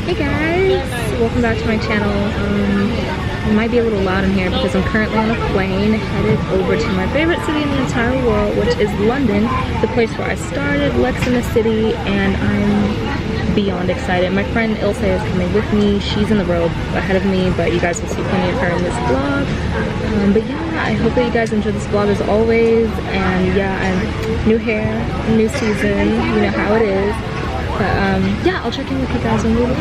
Hey guys, welcome back to my channel. It might be a little loud in here because I'm currently on a plane headed over to my favorite city in the entire world, which is London, the place where I started, Lex in the City, and I'm beyond excited. My friend Ilse is coming with me. She's in the row ahead of me, but you guys will see plenty of her in this vlog. But yeah, I hope that you guys enjoy this vlog as always, and yeah, new hair, new season, you know how it is. But yeah, I'll check in with you guys when we leave.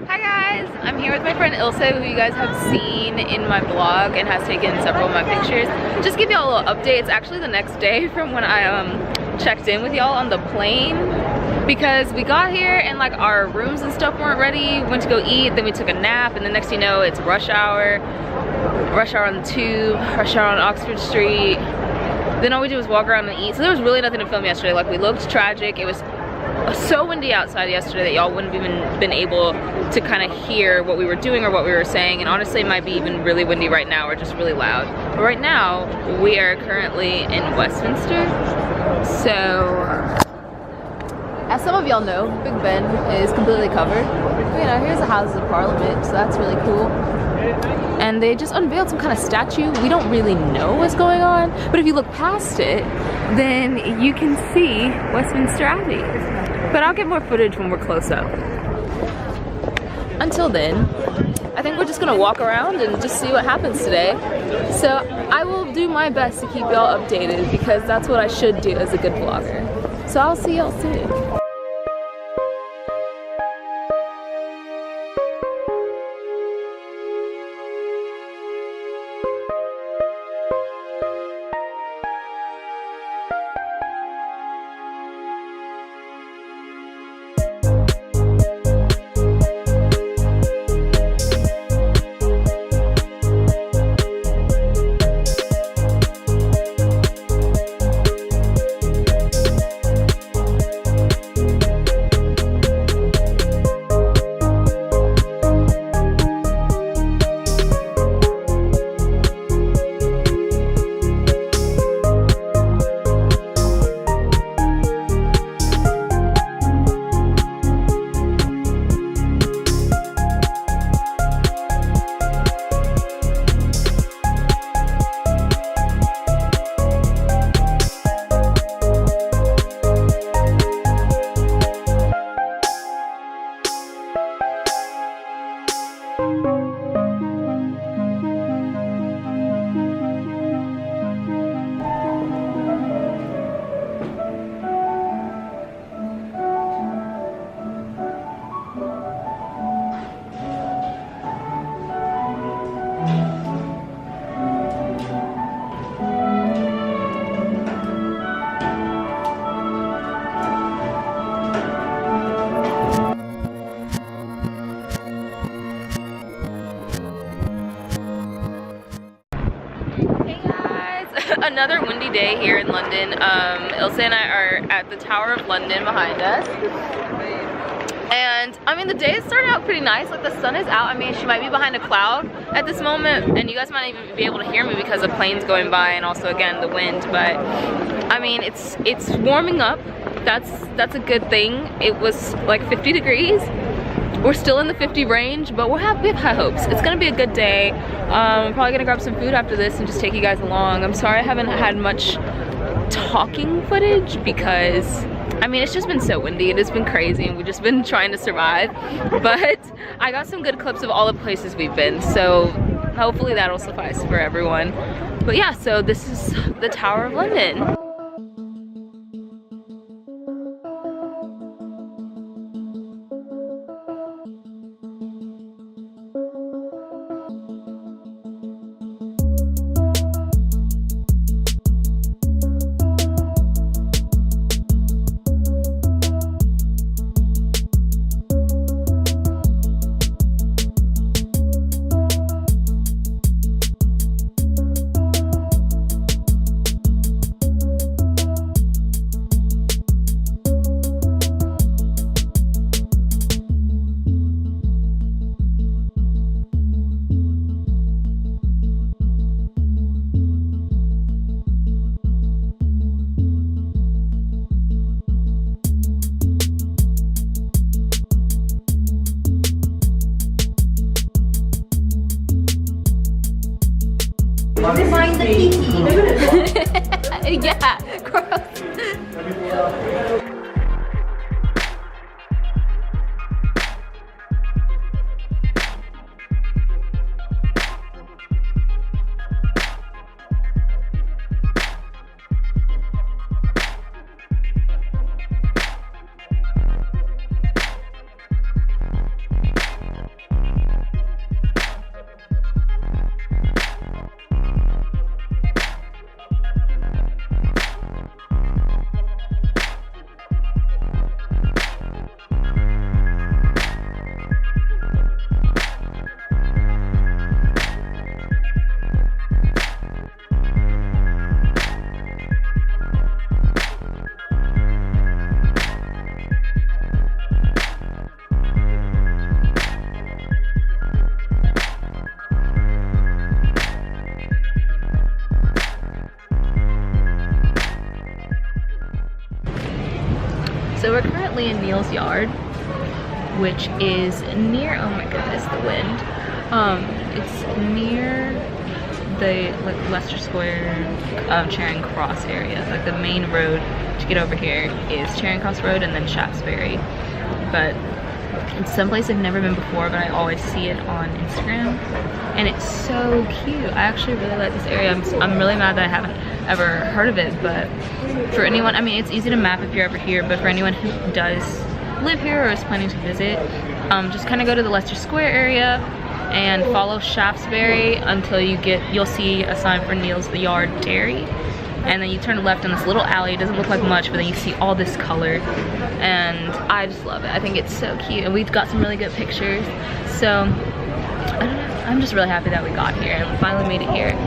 Hi guys, I'm here with my friend Ilse, who you guys have seen in my vlog and has taken several of my pictures. Just give y'all a little update. It's actually the next day from when I checked in with y'all on the plane, because we got here and like our rooms and stuff weren't ready. Went to go eat, then we took a nap, and the next thing you know, it's rush hour on the tube, rush hour on Oxford Street. Then all we did was walk around and eat. So there was really nothing to film yesterday. Like, we looked tragic. It was so windy outside yesterday that y'all wouldn't have even been able to kind of hear what we were doing or what we were saying. And honestly, it might be even really windy right now or just really loud. But right now, we are currently in Westminster. So, as some of y'all know, Big Ben is completely covered. You know, here's the Houses of Parliament, so that's really cool. And they just unveiled some kind of statue. We don't really know what's going on, but if you look past it, then you can see Westminster Abbey. But I'll get more footage when we're close up. Until then, I think we're just gonna walk around and just see what happens today. So I will do my best to keep y'all updated, because that's what I should do as a good vlogger. So I'll see y'all soon. Another windy day here in London. Ilse and I are at the Tower of London behind us. And I mean, the day is starting out pretty nice. Like, the sun is out. I mean, she might be behind a cloud at this moment, and you guys might even be able to hear me because of planes going by and also, again, the wind. But I mean, it's warming up. That's a good thing. It was like 50 degrees. We're still in the 50 range, but we have high hopes. It's gonna be a good day. I'm probably gonna grab some food after this and just take you guys along. I'm sorry I haven't had much talking footage because, I mean, it's just been so windy and it's been crazy and we've just been trying to survive. But I got some good clips of all the places we've been, so hopefully that'll suffice for everyone. But yeah, so this is the Tower of London. Find the kiki. Yeah, gross. So we're currently in Neil's yard, which is near, oh my goodness, the wind. It's near the Leicester Square Charing Cross area. Like the main road to get over here is Charing Cross Road and then Shaftesbury. But it's someplace I've never been before, but I always see it on Instagram. And it's so cute. I actually really like this area. I'm really mad that I haven't ever heard of it, but for anyone, I mean, it's easy to map if you're ever here, but for anyone who does live here or is planning to visit, just kind of go to the Leicester Square area and follow Shaftesbury until you'll see a sign for Neil's The Yard Dairy, and then you turn left in this little alley. It doesn't look like much, but then you see all this color, and I just love it. I think it's so cute, and we've got some really good pictures. So I don't know, I'm just really happy that we got here and we finally made it here.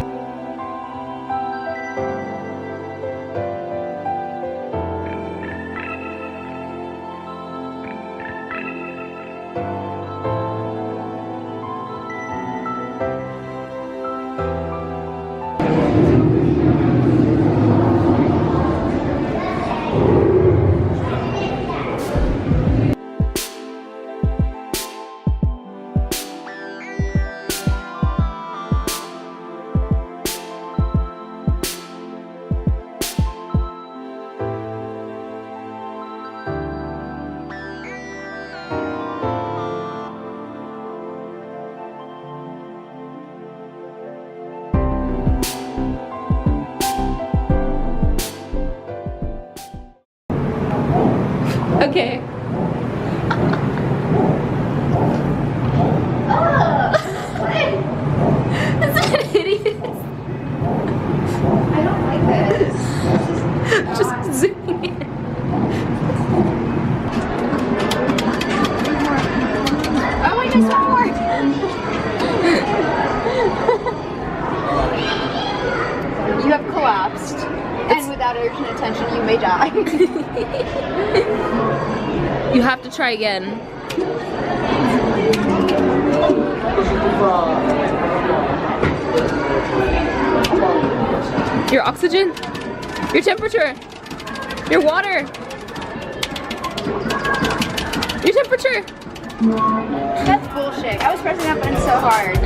Okay. That's an idiot. I don't like this. Just zooming in. Oh, I just saw more. You have collapsed, and without urgent attention, you may die. You have to try again. Your oxygen, your temperature, your water, your temperature. That's bullshit. I was pressing that button so hard.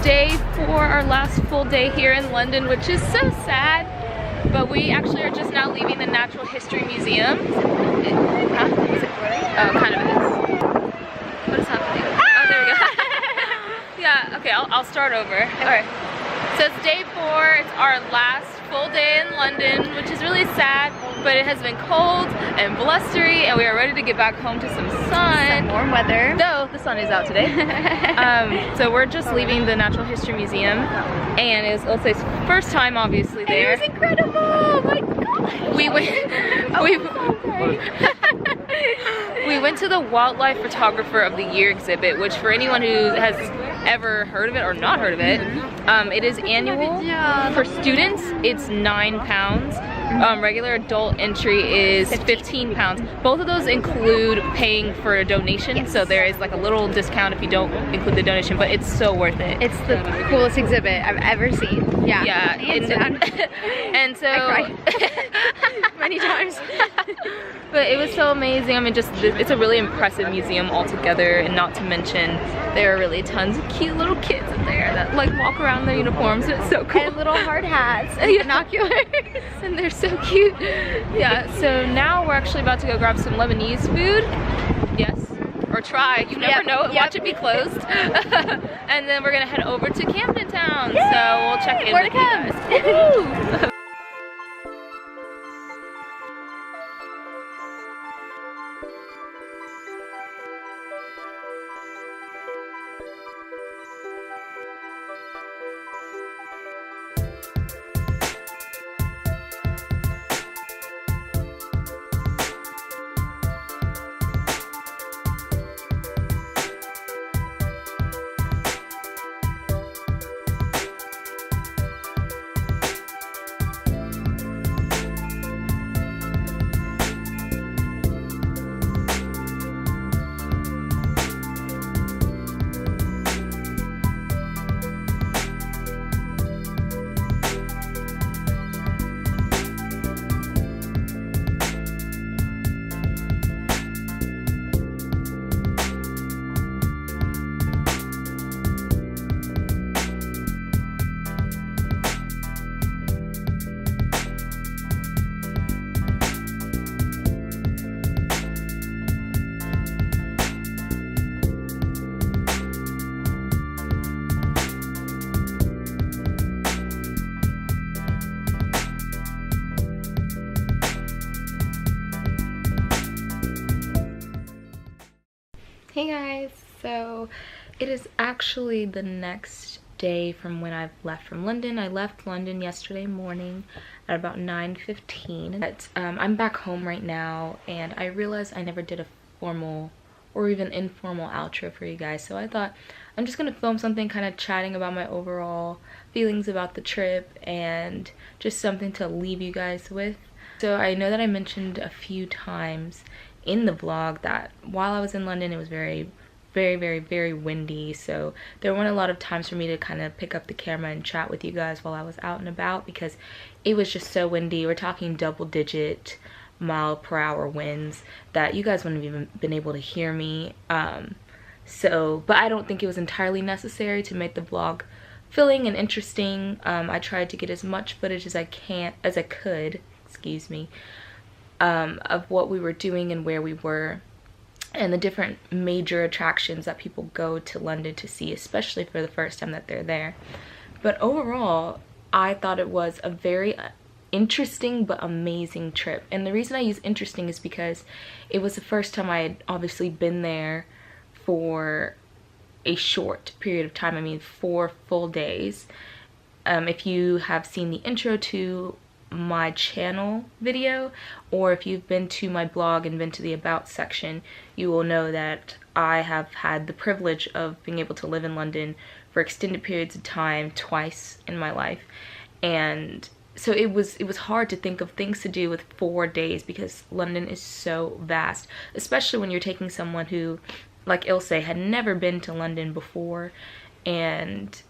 Day 4, our last full day here in London, which is so sad, but we actually are just now leaving the Natural History Museum. Huh? Is it really? Oh, kind of is. What is happening? Oh, there we go. Yeah, okay, I'll start over. Alright, so it's day 4, it's our last full day in London, which is really sad, but it has been cold and blustery, and we are ready to get back home to some sun. Some warm weather. Though the sun is out today. So we're just leaving the Natural History Museum, and it was Ilse's first time obviously there. And it was incredible! Oh my god! We went. Oh, We went to the Wildlife Photographer of the Year exhibit, which for anyone who has ever heard of it or not heard of it, it is annual. For students, it's £9. Regular adult entry is £15. Both of those include paying for a donation, so there is like a little discount if you don't include the donation, but it's so worth it. It's the coolest exhibit I've ever seen. Yeah. Yeah. And so I cried many times. But it was so amazing. I mean, just it's a really impressive museum altogether, and not to mention there are really tons of cute little kids in there that like walk around in their uniforms. It's so cool. And little hard hats and binoculars. And they're so cute. Yeah, so now we're actually about to go grab some Lebanese food. Yes. Or try. You never know. Watch it be closed. And then we're gonna head over to Camden Town. Yay! So we'll check in with you guys. Hey guys, so it is actually the next day from when I've left from London. I left London yesterday morning at about 9:15. But I'm back home right now, and I realized I never did a formal or even informal outro for you guys, so I thought I'm just gonna film something kind of chatting about my overall feelings about the trip and just something to leave you guys with. So I know that I mentioned a few times in the vlog that while I was in London it was very windy, so there weren't a lot of times for me to kind of pick up the camera and chat with you guys while I was out and about because it was just so windy. We're talking double-digit mile-per-hour winds that you guys wouldn't have even been able to hear me. But I don't think it was entirely necessary to make the vlog filling and interesting. I tried to get as much footage as I could, excuse me, of what we were doing and where we were and the different major attractions that people go to London to see, especially for the first time that they're there. But overall, I thought it was a very interesting but amazing trip. And the reason I use interesting is because it was the first time I had obviously been there for a short period of time. I mean, 4 full days. If you have seen the intro to my channel video, or if you've been to my blog and been to the about section, you will know that I have had the privilege of being able to live in London for extended periods of time twice in my life. And so it was hard to think of things to do with 4 days because London is so vast, especially when you're taking someone who, like Ilse, had never been to London before. And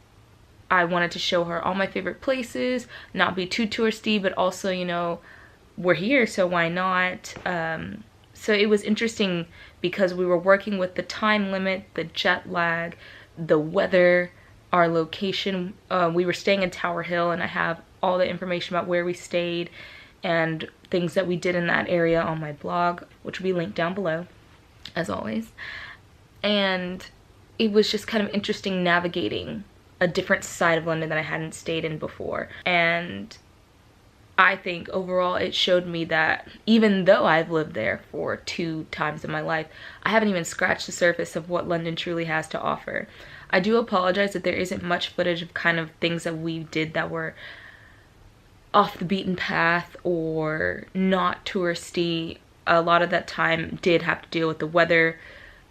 I wanted to show her all my favorite places, not be too touristy, but also, you know, we're here, so why not? So it was interesting because we were working with the time limit, the jet lag, the weather, our location. We were staying in Tower Hill, and I have all the information about where we stayed and things that we did in that area on my blog, which will be linked down below, as always. And it was just kind of interesting navigating a different side of London that I hadn't stayed in before. And I think overall it showed me that even though I've lived there for 2 times in my life, I haven't even scratched the surface of what London truly has to offer. I do apologize that there isn't much footage of kind of things that we did that were off the beaten path or not touristy. a lot of that time did have to deal with the weather.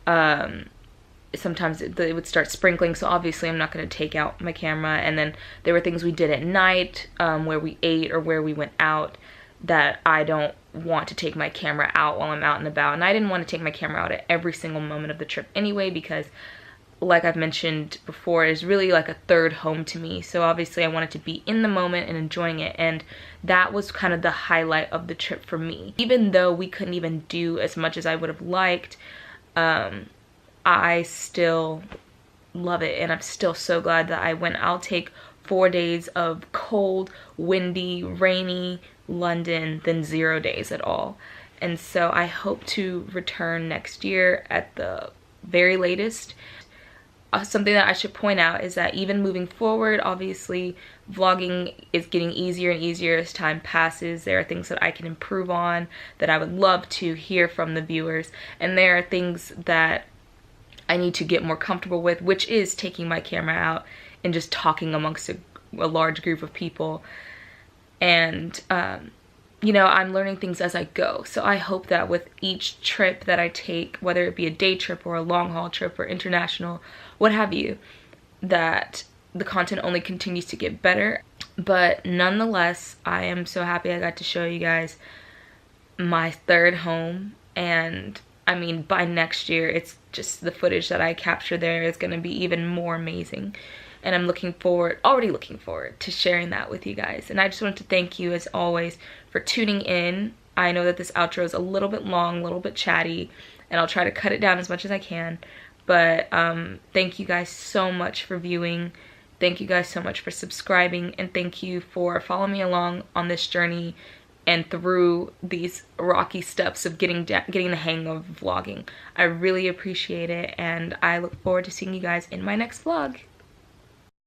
Sometimes it would start sprinkling, so obviously I'm not going to take out my camera. And then there were things we did at night, where we ate or where we went out, that I don't want to take my camera out while I'm out and about. And I didn't want to take my camera out at every single moment of the trip anyway, because like I've mentioned before, it's really like a third home to me. So obviously I wanted to be in the moment and enjoying it, and that was kind of the highlight of the trip for me. Even though we couldn't even do as much as I would have liked, I still love it, and I'm still so glad that I went. I'll take 4 days of cold, windy, rainy London than 0 days at all. And so I hope to return next year at the very latest. Something that I should point out is that even moving forward, obviously vlogging is getting easier and easier as time passes. There are things that I can improve on, that I would love to hear from the viewers, and there are things that I need to get more comfortable with, which is taking my camera out and just talking amongst a large group of people. And you know, I'm learning things as I go. So I hope that with each trip that I take, whether it be a day trip or a long haul trip or international, what have you, that the content only continues to get better. But nonetheless, I am so happy I got to show you guys my third home. And I mean, by next year, it's just the footage that I capture there is going to be even more amazing. And I'm already looking forward to sharing that with you guys. And I just wanted to thank you, as always, for tuning in. I know that this outro is a little bit long, a little bit chatty, and I'll try to cut it down as much as I can. But thank you guys so much for viewing. Thank you guys so much for subscribing. And thank you for following me along on this journey and through these rocky steps of getting the hang of vlogging. I really appreciate it, and I look forward to seeing you guys in my next vlog.